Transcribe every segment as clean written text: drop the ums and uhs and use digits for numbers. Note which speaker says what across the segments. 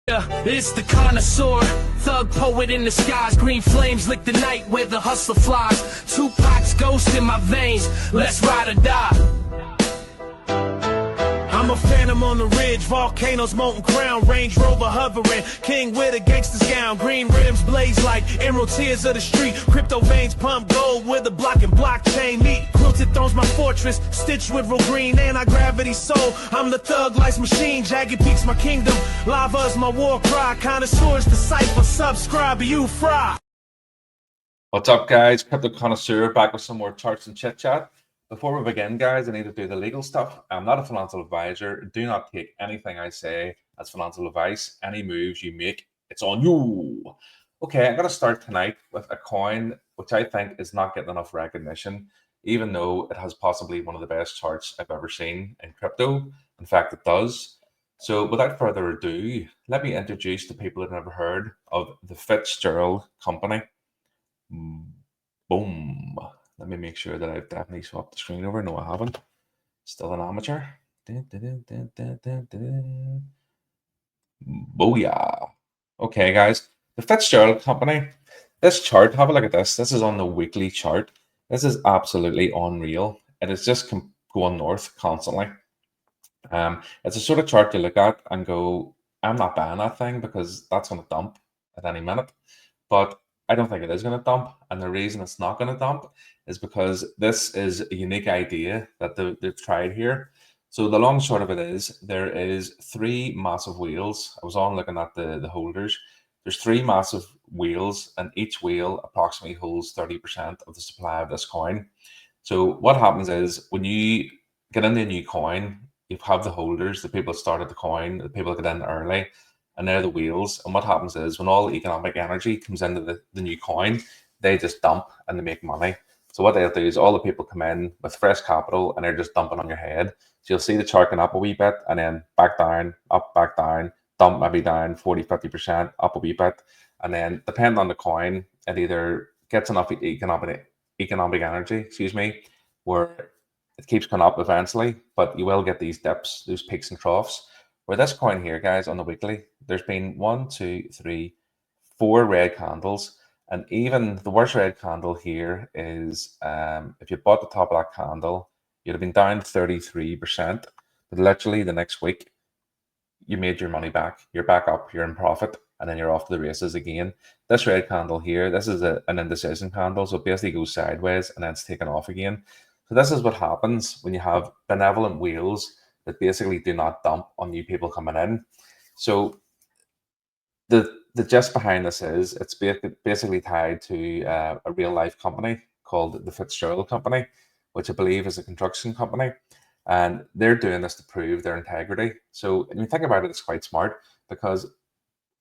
Speaker 1: Yeah, it's the connoisseur, thug poet in the skies. Green flames lick the night where the hustler flies. Tupac's ghost in my veins, let's ride or die. I'm a phantom on the ridge, volcanoes, molten crown, Range Rover hovering, king with a gangster's gown. Green rims blaze like emerald tears of the street. Crypto veins pump gold with a block and blockchain meet. Quilted thrones my fortress, stitched with real green anti-gravity soul. I'm the thug life's machine, jagged peaks my kingdom. Lava's my war cry, connoisseurs decipher, subscribe, you fry.
Speaker 2: What's up, guys? Crypto Connoisseur back with some more charts and chit chat. Before we begin, guys, I need to do the legal stuff. I'm not a financial advisor. Do not take anything I say as financial advice. Any moves you make, it's on you. Okay, I'm going to start tonight with a coin which I think is not getting enough recognition, even though it has possibly one of the best charts I've ever seen in crypto. In fact, it does. So without further ado, let me introduce the people who've never heard of the Fitzgerald Company. Boom. Let me make sure that I've definitely swapped the screen over. No, I haven't. Still an amateur. Booyah. Okay, guys. The Fitzgerald Company. This chart, have a look at this. This is on the weekly chart. This is absolutely unreal. It is just going north constantly. It's a sort of chart to look at and go, I'm not buying that thing because that's going to dump at any minute. But I don't think it is going to dump. And the reason it's not going to dump is because this is a unique idea that they've tried here. So the long and short of it is there is three massive wheels. I was on looking at the holders. There's three massive wheels, and each wheel approximately holds 30% of the supply of this coin. So what happens is when you get into a new coin, you have the holders, the people that started the coin, the people that get in early, and they're the wheels. And what happens is when all economic energy comes into the new coin, they just dump and they make money. So what they'll do is all the people come in with fresh capital and they're just dumping on your head. So you'll see the chart going up a wee bit and then back down, up, back down, dump maybe down 40, 50%, up a wee bit. And then depending on the coin, it either gets enough economic energy, where it keeps going up eventually, but you will get these dips, those peaks and troughs. Where this coin here, guys, on the weekly, there's been 1, 2, 3, 4 red candles. And even the worst red candle here is if you bought the top of that candle, you'd have been down 33%. But literally the next week, you made your money back. You're back up, you're in profit, and then you're off to the races again. This red candle here, this is an indecision candle. So it basically goes sideways and then it's taken off again. So this is what happens when you have benevolent wheels that basically do not dump on new people coming in. So the gist behind this is it's basically tied to a real life company called the Fitzgerald Company, which I believe is a construction company. And they're doing this to prove their integrity. So when you think about it, it's quite smart, because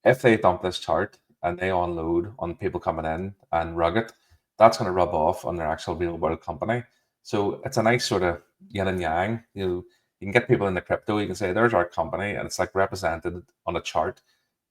Speaker 2: if they dump this chart and they unload on people coming in and rug it, that's going to rub off on their actual real world company. So it's a nice sort of yin and yang. You can get people in the crypto, you can say, there's our company, and it's like represented on a chart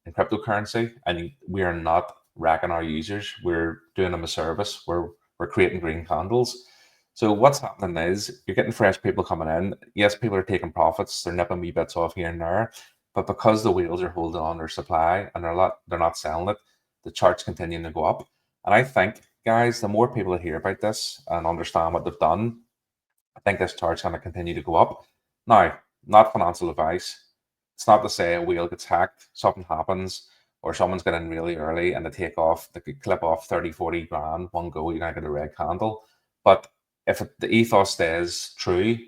Speaker 2: in cryptocurrency, and we are not racking our users. We're doing them a service. We're creating green candles. So what's happening is you're getting fresh people coming in. Yes, people are taking profits. They're nipping wee bits off here and there, but because the wheels are holding on their supply and they're not selling it, the chart's continuing to go up. And I think, guys, the more people that hear about this and understand what they've done, I think this chart's going to continue to go up. Now, not financial advice. It's not to say a wheel gets hacked, something happens, or someone's getting in really early and they could clip off 30, 40 grand, one go, you're going to get a red candle. But if the ethos stays true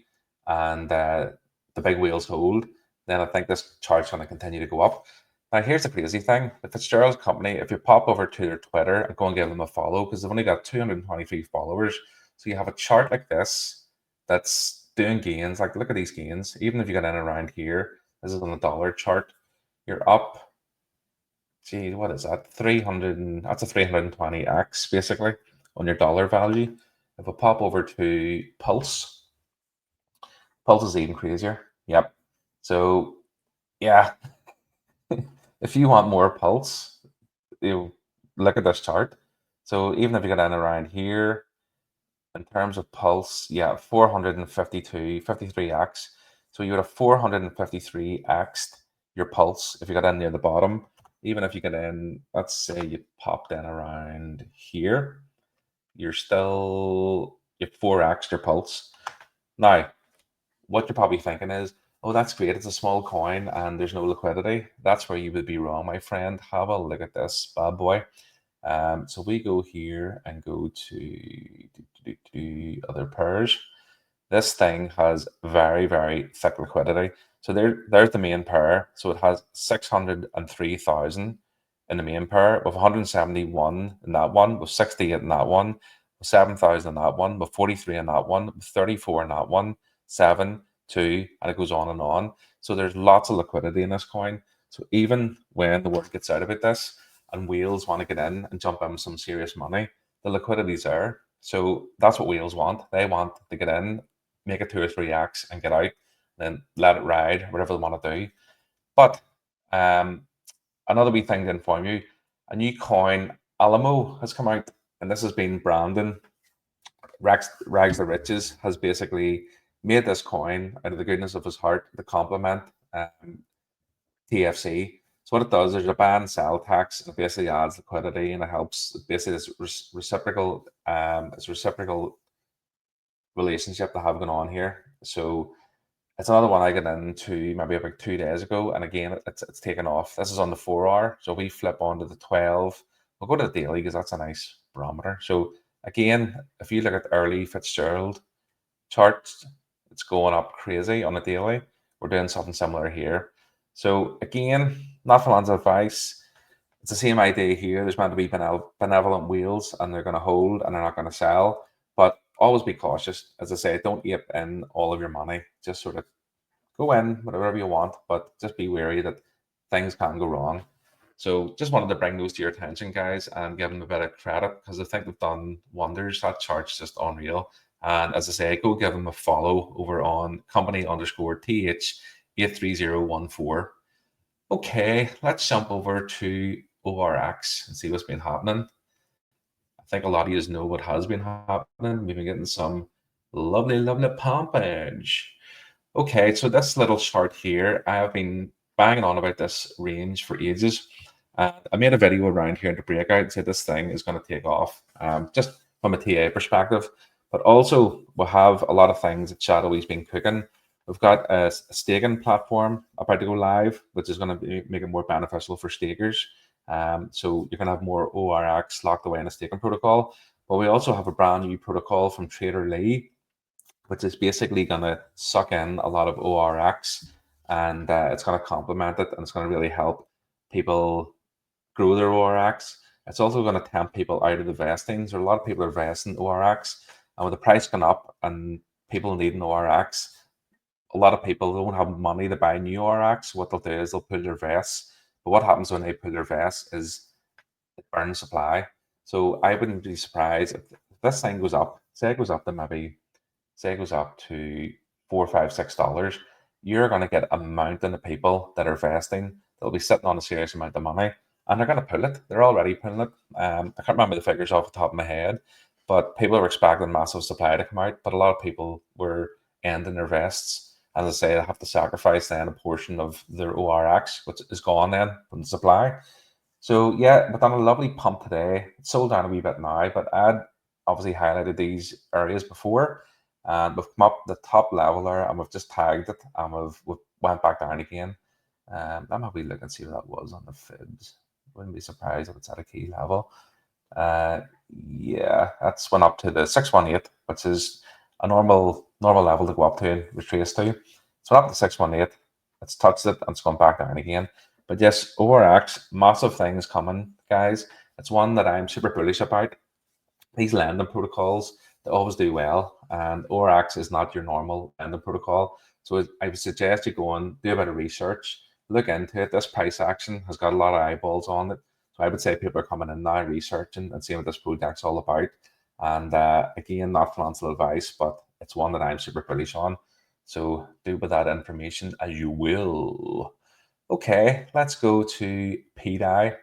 Speaker 2: and the big wheels hold, then I think this chart's going to continue to go up. Now, here's the crazy thing. The Fitzgerald Company, if you pop over to their Twitter and go and give them a follow, because they've only got 223 followers, so you have a chart like this that's doing gains. Like, look at these gains. Even if you get in around here, this is on the dollar chart, you're up, gee, what is that? 300, that's a 320x basically on your dollar value. If I pop over to Pulse is even crazier. Yep. So yeah, if you want more Pulse, you look at this chart. So even if you get in around here, in terms of Pulse, yeah, 452, 53x. So you would have 453x your pulse, if you got in near the bottom, even if you get in, let's say you popped in around here, you're still, you have 4x your pulse. Now, what you're probably thinking is, oh, that's great, it's a small coin and there's no liquidity. That's where you would be wrong, my friend. Have a look at this bad boy. So we go here and go to other pairs. This thing has very, very thick liquidity. So there's the main pair. So it has 603,000 in the main pair, with 171 in that one, with 68 in that one, with 7,000 in that one, with 43 in that one, with 34 in that one, 7, 2, and it goes on and on. So there's lots of liquidity in this coin. So even when the word gets out about this and whales want to get in and jump in some serious money, the liquidity's there. So that's what whales want. They want to get in, make it 2 or 3x and get out, then let it ride, whatever they want to do. But another wee thing to inform you, a new coin, ALAMO, has come out, and this has been Brandon, Rags the Riches, has basically made this coin out of the goodness of his heart to complement TFC. So what it does, there's a buy and sell tax, and it basically adds liquidity, and it helps, basically this reciprocal, it's reciprocal relationship to have going on here. So it's another one I got into maybe about 2 days ago, and again, it's taken off. This is on the 4 hour, so we flip onto the 12. We'll go to the daily because that's a nice barometer. So again, if you look at early Fitzgerald charts, it's going up crazy on the daily. We're doing something similar here. So again, not financial advice. It's the same idea here. There's meant to be benevolent wheels, and they're going to hold and they're not going to sell. But always be cautious. As I say, don't ape in all of your money. Just sort of go in whatever you want, but just be wary that things can go wrong. So just wanted to bring those to your attention, guys, and give them a bit of credit because I think they've done wonders. That chart's just unreal. And as I say, go give them a follow over on company_th83014. Okay, let's jump over to ORX and see what's been happening. I think a lot of you know what has been happening. We've been getting some lovely, lovely pumpage. Okay, so this little chart here, I have been banging on about this range for ages. I made a video around here in the breakout and said this thing is going to take off, just from a TA perspective. But also, we have a lot of things that Shadowy's been cooking. We've got a staking platform about to go live, which is going to make it more beneficial for stakers. So you're going to have more ORX locked away in a staking protocol. But we also have a brand new protocol from Trader Lee, which is basically going to suck in a lot of ORX, and it's going to complement it, and it's going to really help people grow their ORX. It's also going to tempt people out of the vesting. So a lot of people are vesting ORX, and with the price going up and people needing ORX, a lot of people don't have money to buy new ORX. What they'll do is they'll pull their vests. But what happens when they pull their vests is it burns supply. So I wouldn't be surprised if this thing goes up, say it goes up to maybe, say it goes up to $4, $5, $6, you're going to get a mountain of people that are vesting. They'll be sitting on a serious amount of money, and they're going to pull it. They're already pulling it. I can't remember the figures off the top of my head, but people are expecting massive supply to come out. But a lot of people were ending their vests. As I say, they have to sacrifice then a portion of their ORX, which is gone then from the supply. So yeah, we've done a lovely pump today. It's sold down a wee bit now, but I'd obviously highlighted these areas before, and we've come up the top level there, and we've just tagged it, and we've went back down again. Let me have a wee look and see what that was on the fibs. Wouldn't be surprised if it's at a key level. Yeah, that's went up to the 618, which is a normal level to go up to and retrace to. So up to 618, it's touched it and it's gone back down again. But yes, ORX, massive things coming, guys. It's one that I'm super bullish about. These lending protocols, they always do well, and ORX is not your normal lending protocol. So I would suggest you go and do a bit of research, look into it. This price action has got a lot of eyeballs on it. So I would say people are coming in now, researching and seeing what this project's all about. And again, not financial advice, but it's one that I'm super bullish on. So do with that information as you will. Okay, let's go to PDAI,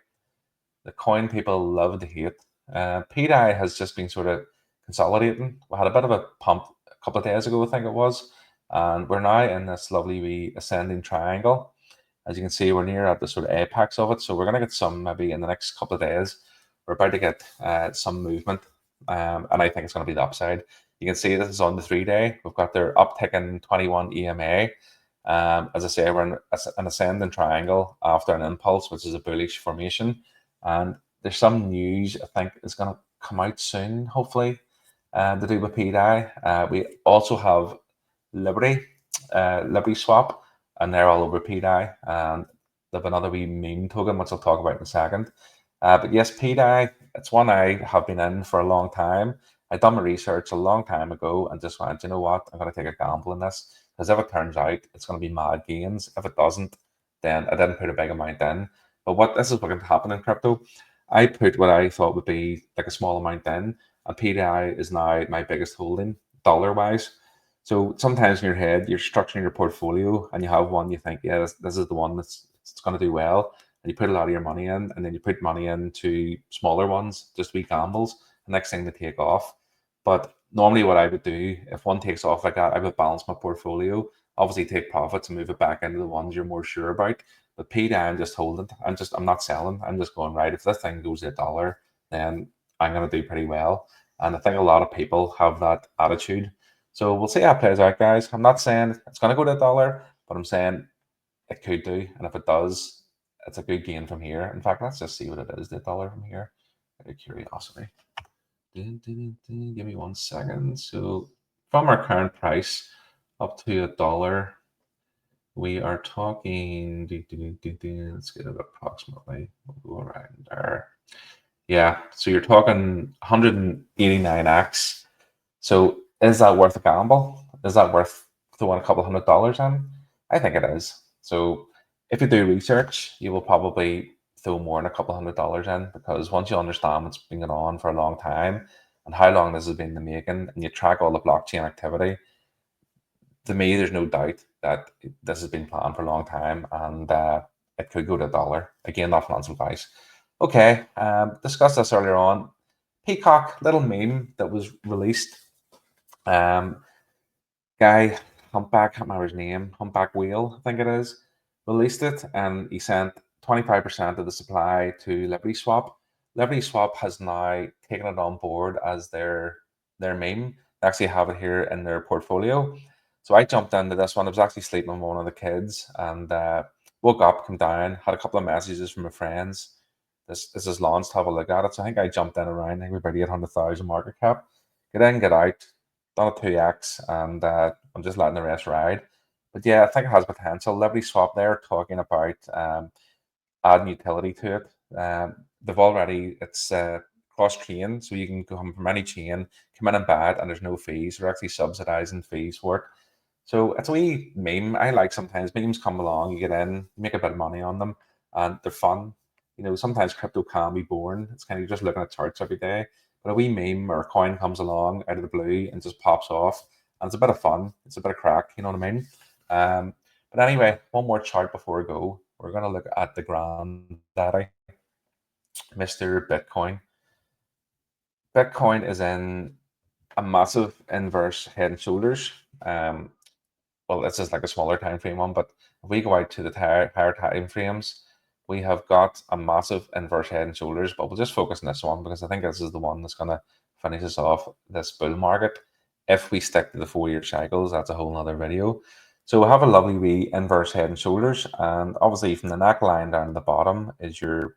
Speaker 2: the coin people love to hate. PDAI has just been sort of consolidating. We had a bit of a pump a couple of days ago, I think it was, and we're now in this lovely wee ascending triangle. As you can see, we're near at the sort of apex of it. So we're going to get some maybe in the next couple of days. We're about to get some movement. And I think it's going to be the upside. You can see this is on the 3-day. We've got their uptick in 21 EMA. As I say, we're in an ascending triangle after an impulse, which is a bullish formation. And there's some news I think is going to come out soon, hopefully, to do with PDAI. We also have Liberty Swap, and they're all over PDAI. And they have another wee meme token, which I'll talk about in a second. But yes, PDAI, it's one I have been in for a long time. I done my research a long time ago and just went, you know what, I'm going to take a gamble in this. Because if it turns out it's going to be mad gains, if it doesn't, then I didn't put a big amount in. But this is what can happen in crypto. I put what I thought would be like a small amount in, and PDI is now my biggest holding, dollar-wise. So sometimes in your head, you're structuring your portfolio and you have one, you think, yeah, this is the one that's going to do well. And you put a lot of your money in, and then you put money into smaller ones, just wee gambles. The next thing they take off. But normally what I would do, if one takes off like that, I would balance my portfolio, obviously take profits and move it back into the ones you're more sure about. But PDI, I'm just holding. I'm not selling. I'm just going, right, if this thing goes to $1, then I'm going to do pretty well. And I think a lot of people have that attitude. So we'll see how it plays out, guys. I'm not saying it's going to go to $1, but I'm saying it could do. And if it does, it's a good gain from here. In fact, let's just see what it is, the $1 from here. Out of curiosity. Give me 1 second. So from our current price up to $1, we are talking. Let's get it approximately. We'll go around there. Yeah, so you're talking 189x. So is that worth a gamble? Is that worth throwing a couple $100 in? I think it is. So if you do research, you will probably throw more than a couple $100 in, because once you understand what's been going on for a long time and how long this has been in the making, and you track all the blockchain activity, to me, there's no doubt that this has been planned for a long time, and it could go to $1. Again, not financial advice. Okay, discussed this earlier on. PCOCK, little meme that was released. Guy, Humpback, I can't remember his name, Humpback Whale, I think it is, released it, and he sent 25% of the supply to Liberty Swap. Liberty Swap has now taken it on board as their meme. They actually have it here in their portfolio. So I jumped into this one. I was actually sleeping with one of the kids, and woke up, come down, had a couple of messages from my friends. This is launched, have a look at it. So I think I jumped in around, I think about 800,000 market cap. Get in, get out, done a 2x, and I'm just letting the rest ride. But yeah, I think it has potential. Liberty Swap, they're talking about adding utility to it. They've already, it's cross-chain, so you can come from any chain, come in and buy it, and there's no fees. They're actually subsidizing fees for it. So it's a wee meme. I like sometimes memes come along, you get in, you make a bit of money on them, and they're fun. You know, sometimes crypto can be boring. It's kind of just looking at charts every day. But a wee meme or a coin comes along out of the blue and just pops off, and it's a bit of fun. It's a bit of crack, you know what I mean? But anyway, one more chart before we go. We're going to look at the granddaddy, Mr. Bitcoin. Bitcoin is in a massive inverse head and shoulders. Well, this is like a smaller time frame one, but if we go out to the higher time frames, we have got a massive inverse head and shoulders, but we'll just focus on this one because I think this is the one that's going to finish us off this bull market. If we stick to the 4-year cycles, that's a whole nother video. So we have a lovely wee inverse head and shoulders, and obviously from the neckline down to the bottom is your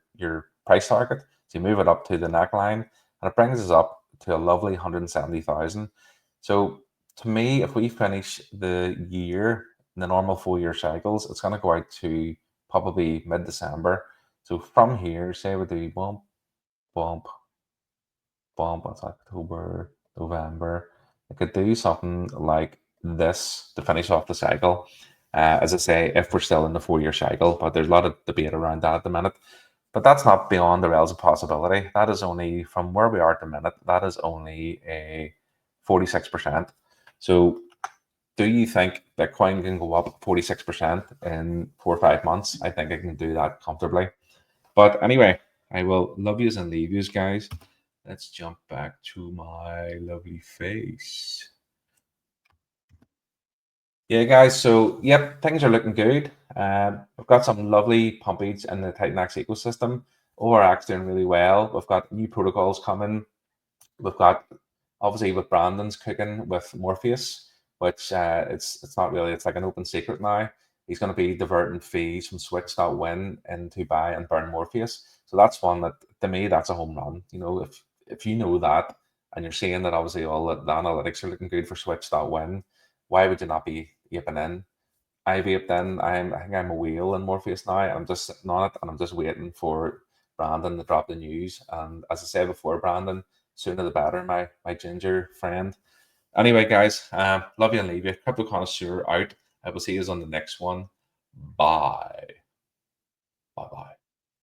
Speaker 2: price target. So you move it up to the neckline, and it brings us up to a lovely 170,000. So to me, if we finish the year in the normal 4-year cycles, it's going to go out to probably mid-December. So from here, say we do bump, bump, bump, that's October, November. I could do something like this to finish off the cycle. As I say, if we're still in the 4-year cycle, but there's a lot of debate around that at the minute. But that's not beyond the realms of possibility. That is only, from where we are at the minute, that is only a 46%. So do you think Bitcoin can go up 46% in 4 or 5 months? I think I can do that comfortably. But anyway, I will love yous and leave yous, guys. Let's jump back to my lovely face. Yeah, guys, so yep, things are looking good. We've got some lovely pumpies in the TitanX ecosystem. ORX doing really well. We've got new protocols coming. We've got obviously with Brandon's cooking with Morpheus, which it's not really, it's like an open secret now. He's going to be diverting fees from Switch.win into buy and burn Morpheus. So that's one that, to me, that's a home run. You know, if you know that and you're seeing that obviously all the analytics are looking good for Switch.win, why would you not be yipping in? I vaped in. I think I'm a wheel in Morpheus now. I'm just sitting on it and I'm just waiting for Brandon to drop the news. And as I said before, Brandon, sooner the better, my ginger friend. Anyway, guys, love you and leave you. Crypto Connoisseur out. I will see you on the next one. Bye. Bye bye.